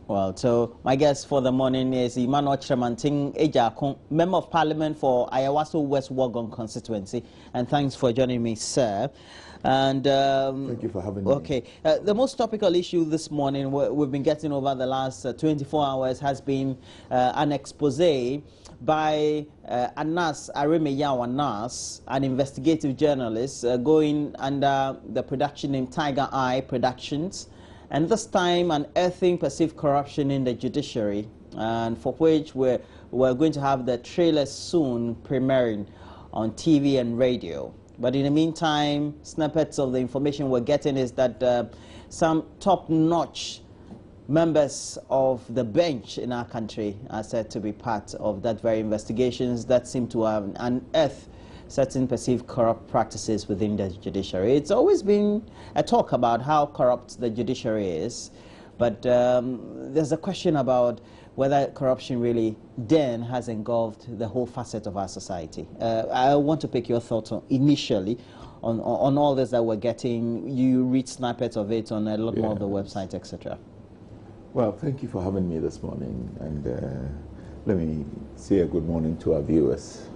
Well, so my guest for the morning is Emmanuel Tremanting Ejakon, Member of Parliament for Ayawaso West Wuogon constituency. And thanks for joining me, sir. And thank you for having me. Okay, the most topical issue this morning we've been getting over the last 24 hours has been an expose by Anas Aremeyaw Anas, an investigative journalist going under the production name Tiger Eye Productions, and this time unearthing perceived corruption in the judiciary, and for which we're going to have the trailer soon premiering on TV and radio. But in the meantime, snippets of the information we're getting is that some top-notch members of the bench in our country are said to be part of that very investigations that seem to have unearthed certain perceived corrupt practices within the judiciary. It's always been a talk about how corrupt the judiciary is, but there's a question about whether corruption really then has engulfed the whole facet of our society. I want to pick your thoughts initially on all this that we're getting. You read snippets of it on a lot more of the website, etc. Well, thank you for having me this morning, and let me say a good morning to our viewers.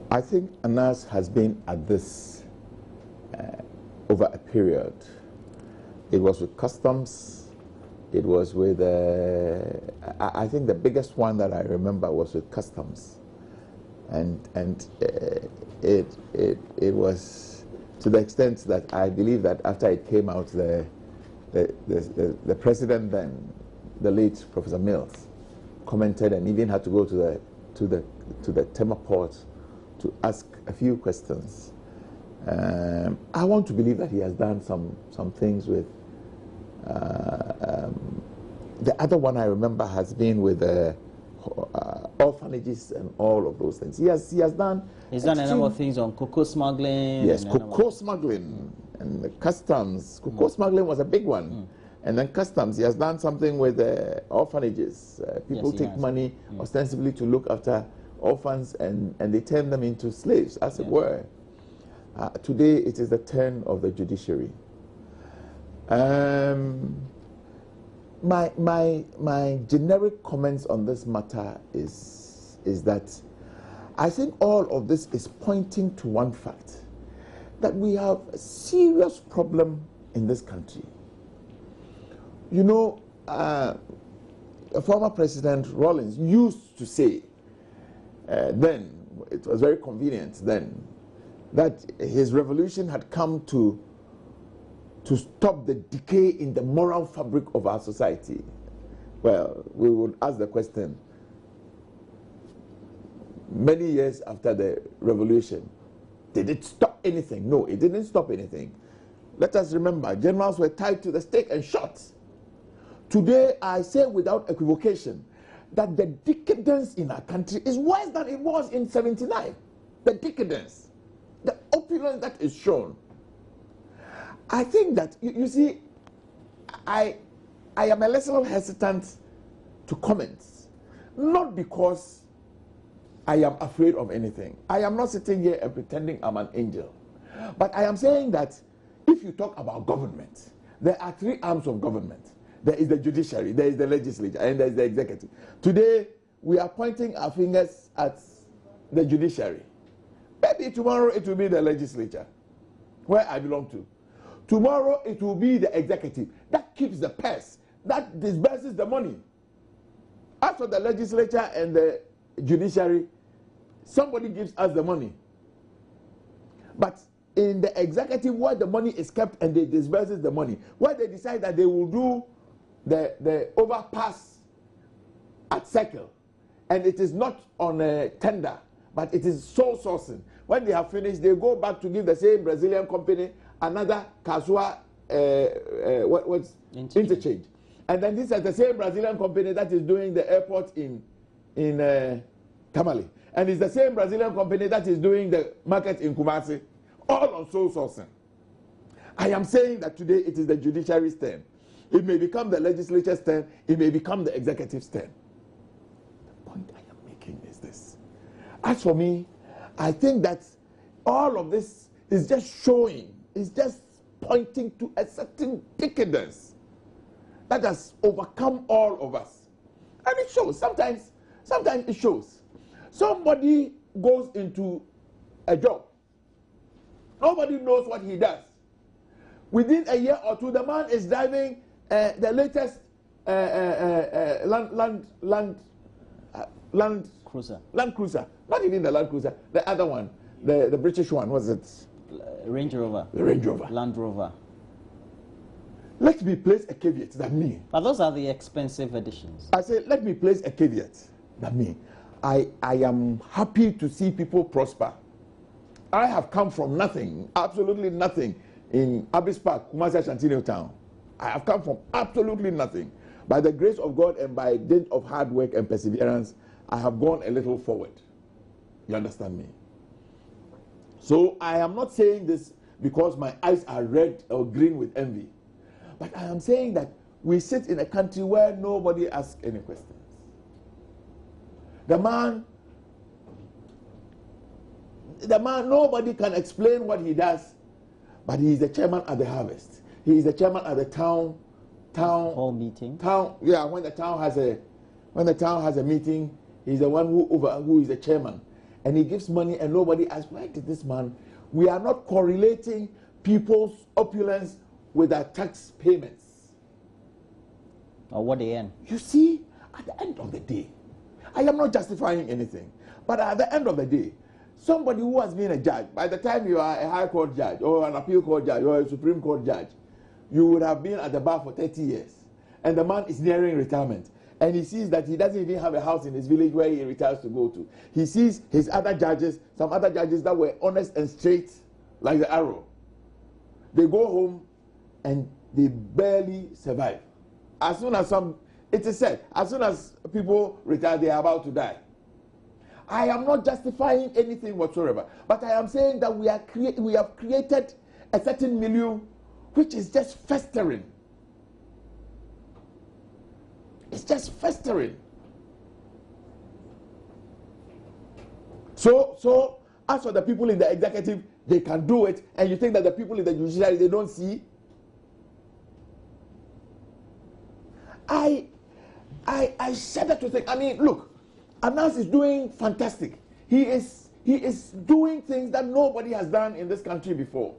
I think Anas has been at this over a period. It was with customs. It was with, I think the biggest one that I remember was with customs. And it was to the extent that I believe that after it came out, the president then, the late Professor Mills, commented and even had to go to the Tema port to ask a few questions. I want to believe that he has done some things with. The other one I remember has been with orphanages and all of those things. He has done. He's done a number of things on cocoa smuggling. Yes, cocoa smuggling and the customs. Cocoa smuggling was a big one. And then customs. He has done something with orphanages. People take money ostensibly to look after orphans, and they turn them into slaves, as it were. Today it is the turn of the judiciary. My generic comments on this matter is that I think all of this is pointing to one fact, that we have a serious problem in this country. You know, former President Rawlings used to say, then, it was very convenient then, that his revolution had come to stop the decay in the moral fabric of our society. Well, we would ask the question, many years after the revolution, did it stop anything? No, it didn't stop anything. Let us remember, generals were tied to the stake and shot. Today, I say without equivocation that the decadence in our country is worse than it was in '79. The decadence, the opulence that is shown. I think that, you see, I am a little hesitant to comment, not because I am afraid of anything. I am not sitting here and pretending I'm an angel. But I am saying that if you talk about government, there are three arms of government. There is the judiciary, there is the legislature, and there is the executive. Today, we are pointing our fingers at the judiciary. Maybe tomorrow it will be the legislature, where I belong to. Tomorrow it will be the executive. That keeps the purse, that disburses the money. After the legislature and the judiciary, somebody gives us the money. But in the executive, where the money is kept and they disburses the money, where they decide that they will do the overpass at Circle, and it is not on a tender, but it is sole sourcing. When they have finished, they go back to give the same Brazilian company another Kasua interchange. And then this is the same Brazilian company that is doing the airport in Tamale. And it's the same Brazilian company that is doing the market in Kumasi, all on sole sourcing. I am saying that today it is the judiciary's turn. It may become the legislature's turn. It may become the executive's turn. The point I am making is this. As for me, I think that all of this is just showing, is just pointing to a certain decadence that has overcome all of us. And it shows. Sometimes it shows. Somebody goes into a job. Nobody knows what he does. Within a year or two, the man is driving the latest Land Cruiser. Land Cruiser. Not even the Land Cruiser. The other one, the British one, was it? Range Rover. The Range Rover. Land Rover. Let me place a caveat that me. But those are the expensive editions. I say, let me place a caveat that me. I am happy to see people prosper. I have come from nothing, absolutely nothing, in Abyss Park, Kumasi Ashanti Town. I have come from absolutely nothing. By the grace of God and by dint of hard work and perseverance, I have gone a little forward. You understand me? So I am not saying this because my eyes are red or green with envy. But I am saying that we sit in a country where nobody asks any questions. The man, nobody can explain what he does, but he is the chairman at the harvest. He is the chairman at the town hall meeting. Yeah, when the town has a meeting, he's the one who is the chairman, and he gives money, and nobody asks, where did this man? We are not correlating people's opulence with their tax payments. Or what they earn. You see, at the end of the day, I am not justifying anything, but at the end of the day, somebody who has been a judge, by the time you are a high court judge or an appeal court judge or a Supreme Court judge, you would have been at the bar for 30 years. And the man is nearing retirement. And he sees that he doesn't even have a house in his village where he retires to go to. He sees his other judges, some other judges that were honest and straight like the arrow. They go home and they barely survive. As soon as it is said, as soon as people retire, they are about to die. I am not justifying anything whatsoever, but I am saying that we have created a certain milieu which is just festering. It's just festering. So as for the people in the executive, they can do it, and you think that the people in the judiciary, they don't see? I shudder to think. I mean, look, Anas is doing fantastic. He is doing things that nobody has done in this country before.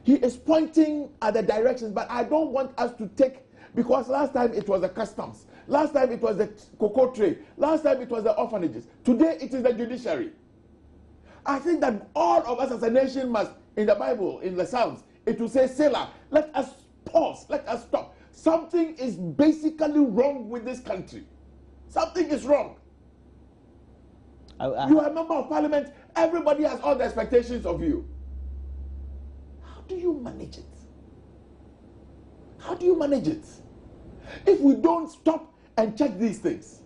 He is pointing at the directions, but I don't want us to take, because last time it was the customs, last time it was the cocoa trade, last time it was the orphanages. Today it is the judiciary. I think that all of us as a nation must, in the Bible, in the Psalms, it will say, Selah, let us pause, let us stop. Something is basically wrong with this country. Something is wrong. You are a member of parliament, everybody has all the expectations of you. How do you manage it? How do you manage it? If we don't stop and check these things,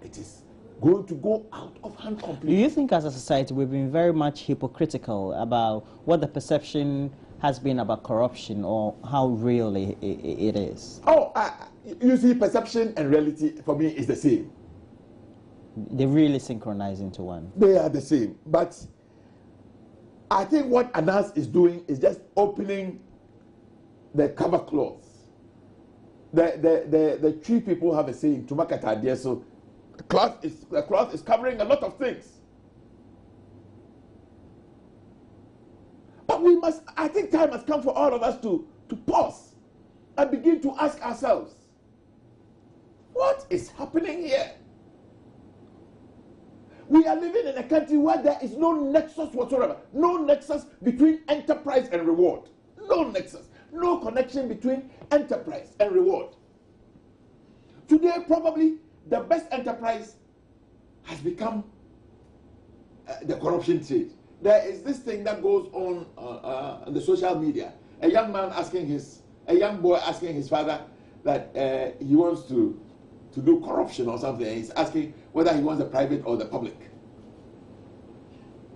it is going to go out of hand completely. Do you think as a society we've been very much hypocritical about what the perception has been about corruption or how real it is? Oh, you see, perception and reality for me is the same. They really synchronize into one. They are the same. But I think what Anas is doing is just opening the cover cloth. The tree people have a saying, Tumakata dear, so the cloth is covering a lot of things. But we must, I think time has come for all of us to pause and begin to ask ourselves, what is happening here? We are living in a country where there is no nexus whatsoever. No nexus between enterprise and reward. No nexus. No connection between enterprise and reward. Today, probably, the best enterprise has become the corruption trade. There is this thing that goes on the social media. A young boy asking his father that he wants to do corruption or something. He's asking whether he wants the private or the public.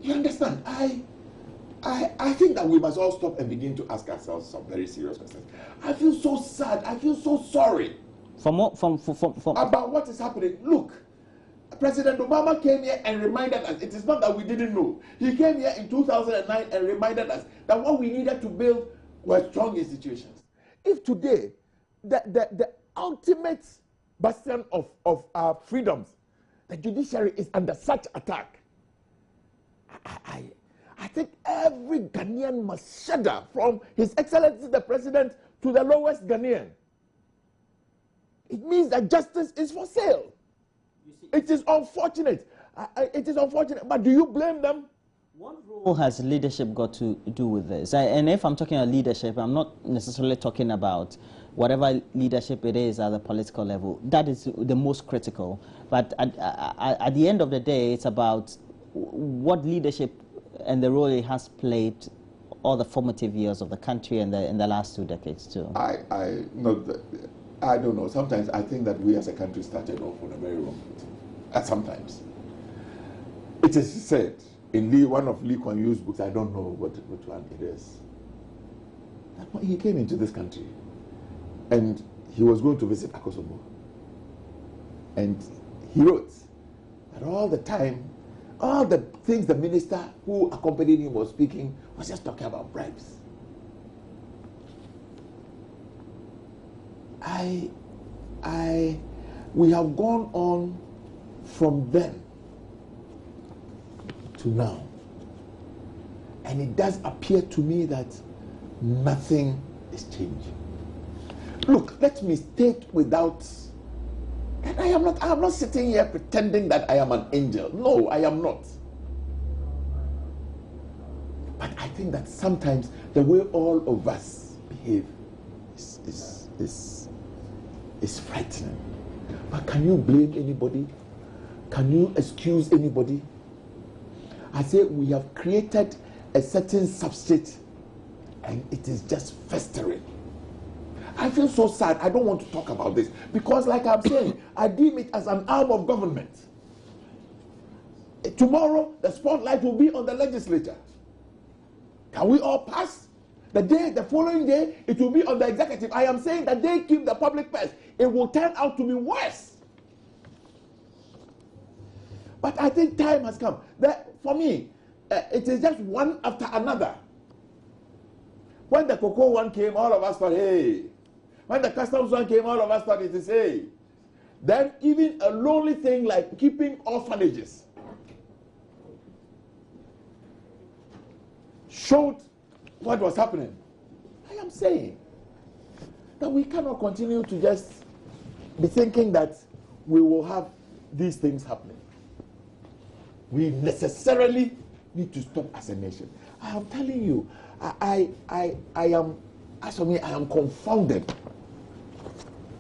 You understand? I think that we must all stop and begin to ask ourselves some very serious questions. I feel so sad. I feel so sorry about what is happening. Look, President Obama came here and reminded us. It is not that we didn't know. He came here in 2009 and reminded us that what we needed to build were strong institutions. If today the ultimate bastion of our freedoms, the judiciary, is under such attack. I think every Ghanaian must shudder, from His Excellency the President to the lowest Ghanaian. It means that justice is for sale. It is unfortunate. It is unfortunate, but do you blame them? What role has leadership got to do with this? And if I'm talking about leadership, I'm not necessarily talking about whatever leadership it is at the political level. That is the most critical. But at the end of the day, it's about what leadership and the role it has played all the formative years of the country and in the last 2 decades too. I don't know. Sometimes I think that we as a country started off on a very wrong foot. Sometimes. It is said in one of Lee Kuan Yew's books, I don't know which one it is, that when he came into this country and he was going to visit Akosombo, and he wrote that all the time, all the things the minister who accompanied him was speaking was just talking about bribes. We have gone on from then to now, and it does appear to me that nothing is changing. Look, let me state without, and I am not sitting here pretending that I am an angel. No, I am not. But I think that sometimes the way all of us behave is frightening. But can you blame anybody? Can you excuse anybody? I say we have created a certain substrate and it is just festering. I feel so sad. I don't want to talk about this because, like I'm saying, I deem it as an arm of government. Tomorrow, the spotlight will be on the legislature. Can we all pass? The following day, it will be on the executive. I am saying that they keep the public purse. It will turn out to be worse. But I think time has come. For me, it is just one after another. When the cocoa one came, all of us thought, hey. When the customs one came, all of us thought it is, hey. Then even a lonely thing like keeping orphanages showed what was happening. I am saying that we cannot continue to just be thinking that we will have these things happening. We necessarily need to stop as a nation. I am telling you, I am, as for me, I am confounded.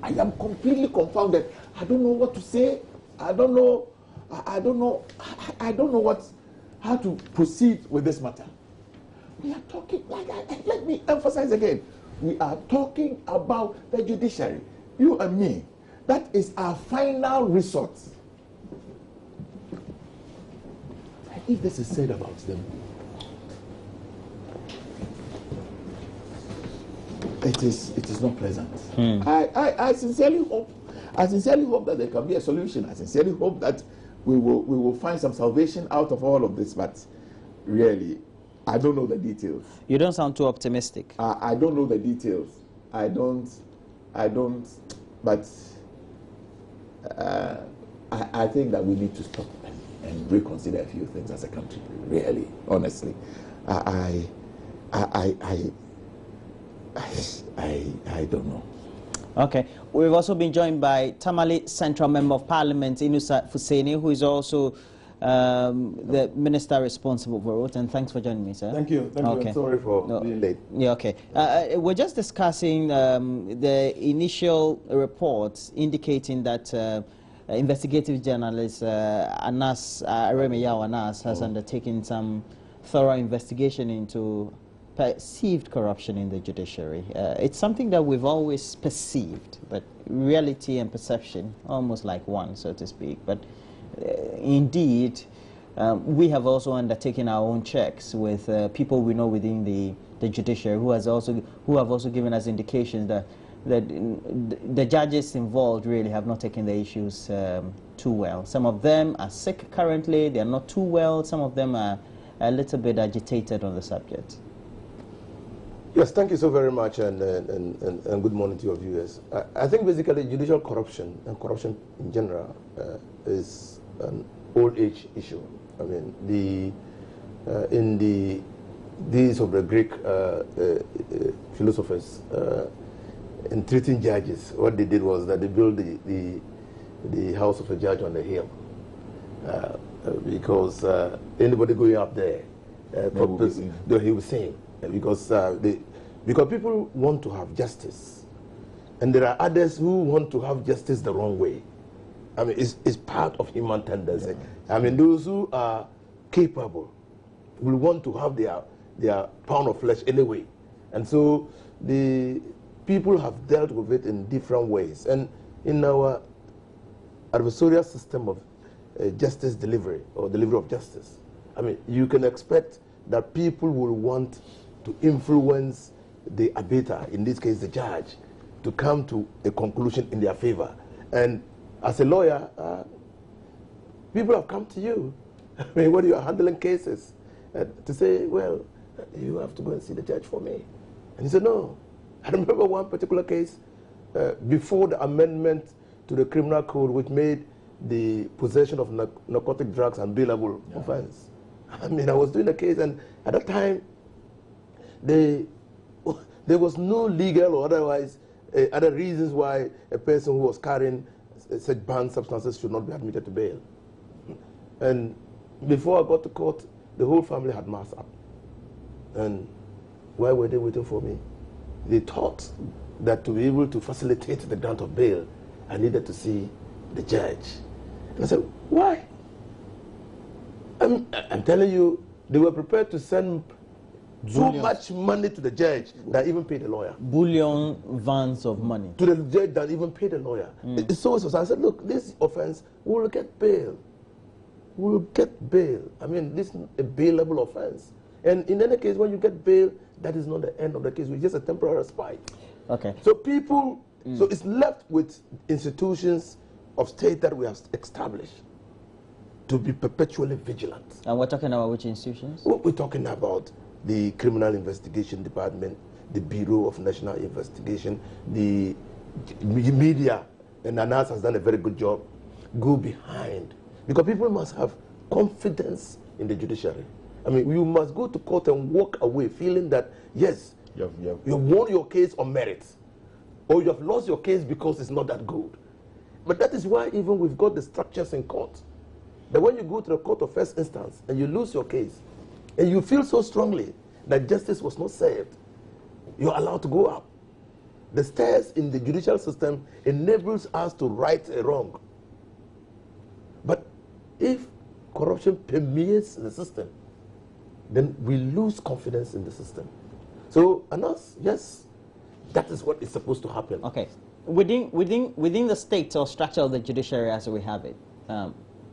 I am completely confounded. I don't know what to say. I don't know how to proceed with this matter. We are talking, let me emphasize again, we are talking about the judiciary, you and me. That is our final resort. And if this is said about them, it is not pleasant. I sincerely hope that there can be a solution. I sincerely hope that we will find some salvation out of all of this, but really, I don't know the details. You don't sound too optimistic. I don't know the details. I don't, but I think that we need to stop and reconsider a few things as a country, really, honestly. I don't know. Okay. We've also been joined by Tamale Central Member of Parliament, Inusa Fuseni, who is also the minister responsible for it. And thanks for joining me, sir. Thank you. Okay. I'm sorry for being late. Yeah, okay. We're just discussing the initial reports indicating that investigative journalist Anas Aremeyaw Anas has undertaken some thorough investigation into perceived corruption in the judiciary. It's something that we've always perceived, but reality and perception almost like one, so to speak. But indeed, we have also undertaken our own checks with people we know within the judiciary who have also given us indications that the judges involved really have not taken the issues too well. Some of them are sick currently, they are not too well. Some of them are a little bit agitated on the subject. Yes, thank you so very much, and good morning to your viewers. I think basically judicial corruption and corruption in general is an old age issue. I mean, in the days of the Greek philosophers, in treating judges, what they did was that they built the house of a judge on the hill, because anybody going up there, he was saying, because people want to have justice, and there are others who want to have justice the wrong way. I mean, it's part of human tendency. Yeah. I mean, those who are capable will want to have their pound of flesh anyway, and so the people have dealt with it in different ways. And in our adversarial system of justice delivery or delivery of justice, I mean, you can expect that people will want to influence the arbiter, in this case the judge, to come to a conclusion in their favor. And as a lawyer, people have come to you, I mean, when you are handling cases, to say, well, you have to go and see the judge for me. And he said, no. I remember one particular case before the amendment to the criminal code, which made the possession of narcotic drugs unbailable offense. I mean, I was doing a case, and at that time, there was no legal or otherwise other reasons why a person who was carrying such banned substances should not be admitted to bail. And before I got to court, the whole family had mass up. And why were they waiting for me? They thought that to be able to facilitate the grant of bail, I needed to see the judge. And I said, why? I'm telling you, they were prepared to send so much money to the judge that even paid the lawyer. Bullion vans of money. To the judge that even paid the lawyer. It's so I said, look, this offense will get bail. Will get bail. I mean, this is a bailable offense. And in any case, when you get bail, that is not the end of the case. It's just a temporary respite. Okay. So people, so it's left with institutions of state that we have established to be perpetually vigilant. And we're talking about which institutions? We're talking about the Criminal Investigation Department, the Bureau of National Investigation, the media, and Anas has done a very good job, go behind. Because people must have confidence in the judiciary. I mean, you must go to court and walk away feeling that, yes, you won your case on merit, or you have lost your case because it's not that good. But that is why even we've got the structures in court, that when you go to the court of first instance and you lose your case, and you feel so strongly that justice was not served, you're allowed to go up. The stairs in the judicial system enables us to right a wrong. But if corruption permeates the system, then we lose confidence in the system. So, Anas, yes, that is what is supposed to happen. Okay. Within the state or structure of the judiciary as we have it,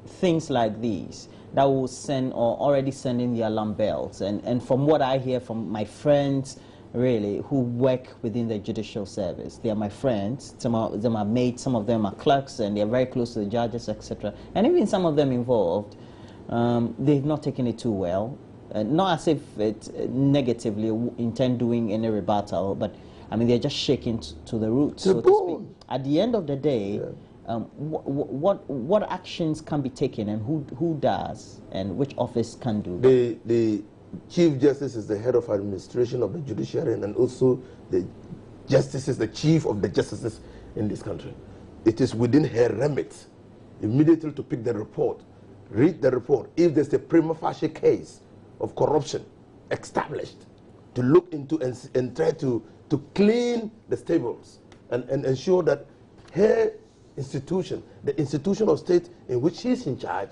things like these that will send or already sending the alarm bells. And from what I hear from my friends, really, who work within the judicial service, they are my friends. Some of them are mates, some of them are clerks, and they're very close to the judges, etc. And even some of them involved, they've not taken it too well. Not as if it negatively intend doing any rebuttal, but I mean, they're just shaking to the roots, so to speak. At the end of the day, what actions can be taken, and who does, and which office can do that? The Chief Justice is the head of administration of the judiciary, and also the Justice is the chief of the justices in this country. It is within her remit immediately to pick the report, read the report. If there's a prima facie case of corruption established, to look into and try to clean the stables and ensure that her institution, the institution of state in which she's in charge,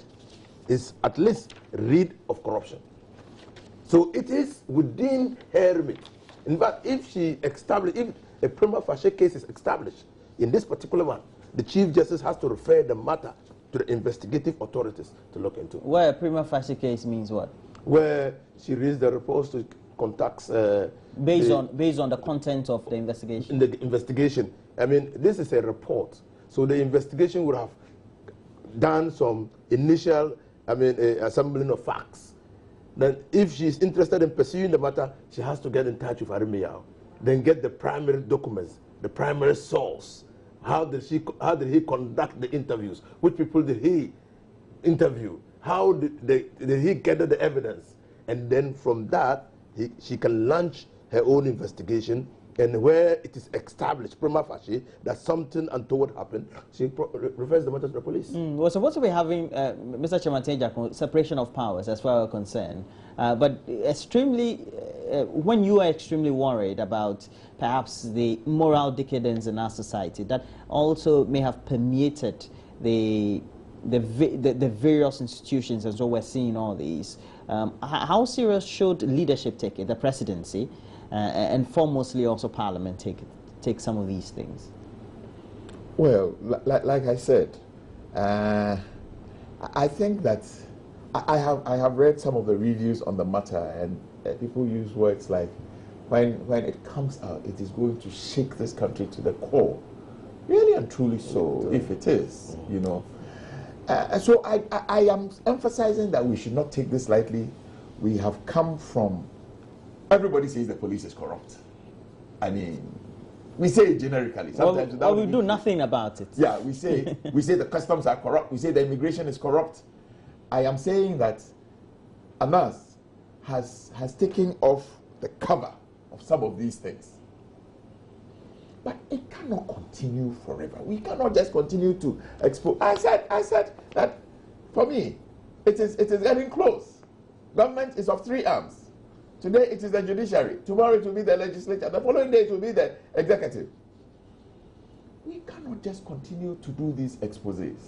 is at least rid of corruption. So it is within her remit. In fact, if a prima facie case is established in this particular one, the Chief Justice has to refer the matter to the investigative authorities to look into. Where a prima facie case means what? Where she reads the reports to contacts based on the content of the investigation. In the investigation, I mean, this is a report, so the investigation would have done some initial, assembling of facts, then if she's interested in pursuing the matter, she has to get in touch with Aremeyaw, then get the primary documents, the primary source. How did he conduct the interviews? Which people did he interview? How did he gather the evidence? And then from that, she can launch her own investigation, and where it is established, prima facie, that something untoward happened, she refers the matter to the police. We're supposed to be having, Mr. Chairman Tenjako, separation of powers as far as we're concerned. But extremely, when you are extremely worried about perhaps the moral decadence in our society, that also may have permeated the various institutions, and so we're seeing all these. How serious should leadership take it, the presidency, and foremostly also Parliament take some of these things? Well, like I said, I think that I have read some of the reviews on the matter, and people use words like, when it comes out, it is going to shake this country to the core. Really and truly so, if it is, you know. So I am emphasizing that we should not take this lightly. We have come from, everybody says the police is corrupt. I mean, we say it generically. Sometimes well, we do nothing about it. Yeah, we say the customs are corrupt. We say the immigration is corrupt. I am saying that Anas has taken off the cover of some of these things. But it cannot continue forever. We cannot just continue to expose. I said that for me, it is getting close. Government is of three arms. Today it is the judiciary. Tomorrow it will be the legislature. The following day it will be the executive. We cannot just continue to do these exposés.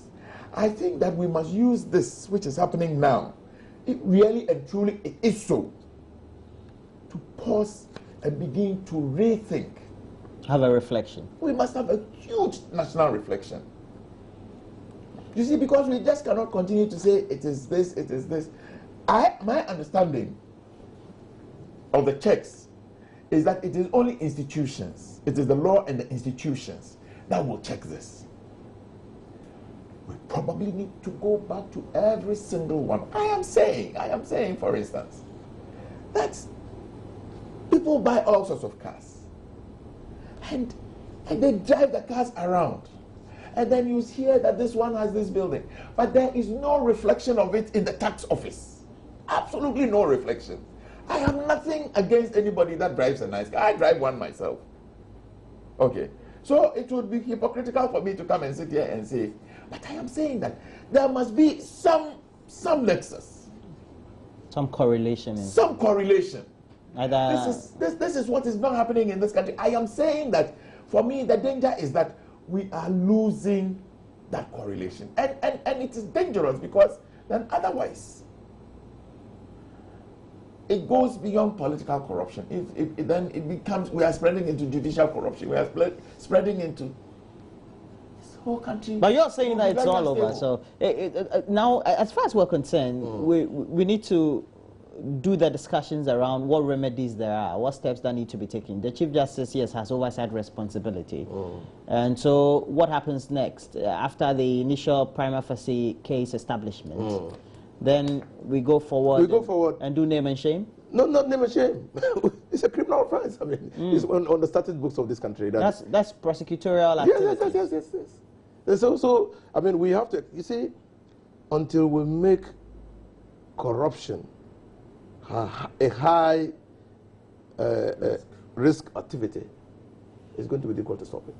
I think that we must use this, which is happening now. It really and truly it is so. To pause and begin to rethink. Have a reflection. We must have a huge national reflection. You see, because we just cannot continue to say it is this, it is this. My understanding of the checks is that it is only institutions, it is the law and the institutions that will check this. We probably need to go back to every single one. I am saying, for instance, that people buy all sorts of cars. And they drive the cars around. And then you hear that this one has this building. But there is no reflection of it in the tax office. Absolutely no reflection. I have nothing against anybody that drives a nice car. I drive one myself. Okay. So it would be hypocritical for me to come and sit here and say, but I am saying that there must be some nexus. Some correlation. Some correlation. Either this is what is not happening in this country. I am saying that for me the danger is that we are losing that correlation. And it is dangerous because then otherwise it goes beyond political corruption. Then it becomes, we are spreading into judicial corruption. We are spreading into this whole country. But you're saying that it's all over. So now, as far as we're concerned, we need to do the discussions around what remedies there are, what steps that need to be taken. The Chief Justice, yes, has oversight responsibility. And so what happens next? After the initial prima facie case establishment, then we go forward. And do name and shame? No, not name and shame. It's a criminal offense. I mean, it's on the statute books of this country. That's prosecutorial activity. Yes. And so, I mean, we have to, you see, until we make corruption a high risk activity, it's going to be difficult to stop it.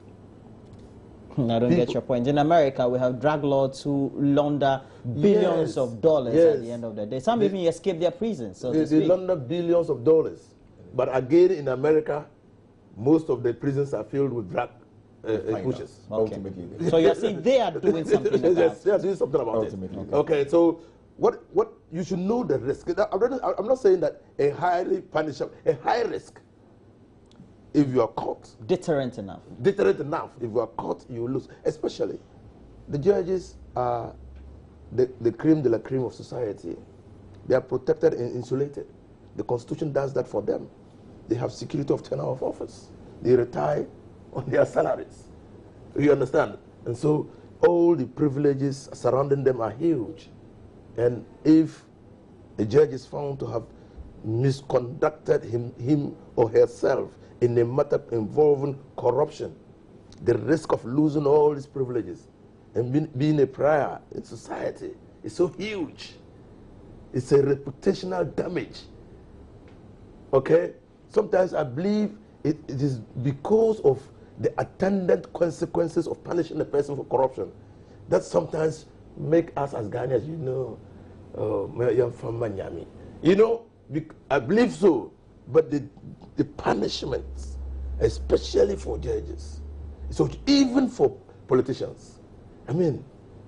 I don't get your point. In America, we have drug lords who launder billions of dollars at the end of the day. Some even escape their prisons. So they launder billions of dollars. But again, in America, most of the prisons are filled with drug pushers. Ultimately. So you're saying they are doing something about it. They are doing something about it. Okay, so what you should know the risk. I'm not saying that a highly punishable, a high risk. If you are caught. Deterrent enough. Deterrent enough. If you are caught, you lose. Especially, the judges are the cream de la cream of society. They are protected and insulated. The Constitution does that for them. They have security of tenure of office. They retire on their salaries. You understand? And so all the privileges surrounding them are huge. And if a judge is found to have misconducted him or herself in a matter involving corruption, the risk of losing all his privileges and being a pariah in society is so huge. It's a reputational damage. Okay? Sometimes I believe it is because of the attendant consequences of punishing a person for corruption that sometimes make us as Ghanaians, I believe so, but the punishments, especially for judges, so even for politicians. I mean,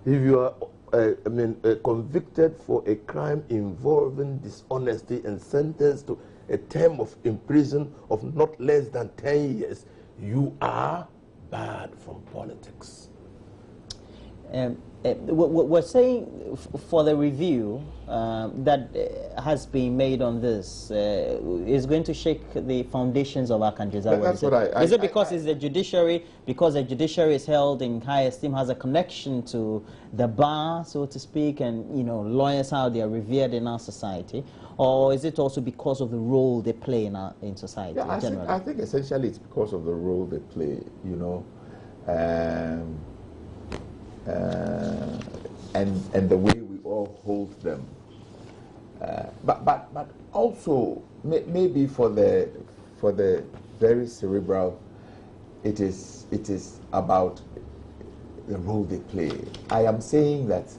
if you are convicted for a crime involving dishonesty and sentenced to a term of imprisonment of not less than 10 years, you are barred from politics. We're saying for the review that has been made on this is going to shake the foundations of our country. Is that That's what what is it because it's the judiciary, because the judiciary is held in high esteem, has a connection to the bar, so to speak, and lawyers, how they are revered in our society, or is it also because of the role they play in society generally? I think essentially it's because of the role they play, and the way we all hold them, but also maybe for the very cerebral, it is about the role they play. I am saying that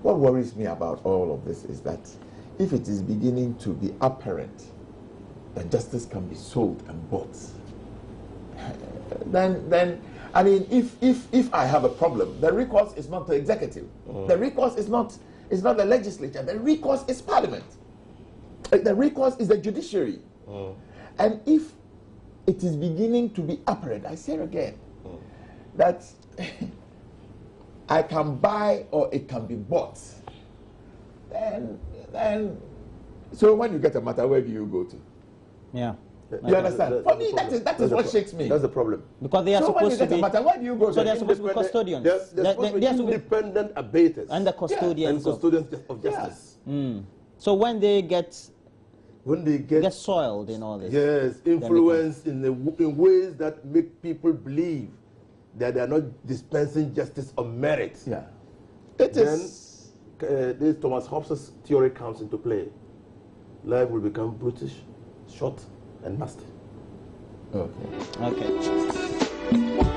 what worries me about all of this is that if it is beginning to be apparent that justice can be sold and bought, then I mean, if I have a problem, the recourse is not the executive. The recourse is not the legislature. The recourse is Parliament. The recourse is the judiciary. And if it is beginning to be apparent, I say again, that I can buy or it can be bought, then so when you get a matter, where do you go to? Yeah. You understand? For me, that is what shakes me. That's the problem. Because they are supposed to be. Matter, where do you go? So they are supposed to be custodians. They're supposed to be independent abaters and the custodians of justice. So when they get soiled in all this, yes, influenced in ways that make people believe that they are not dispensing justice on merit. Yeah, This Thomas Hobbes' theory comes into play. Life will become brutish, short, and nasty. Okay. Okay.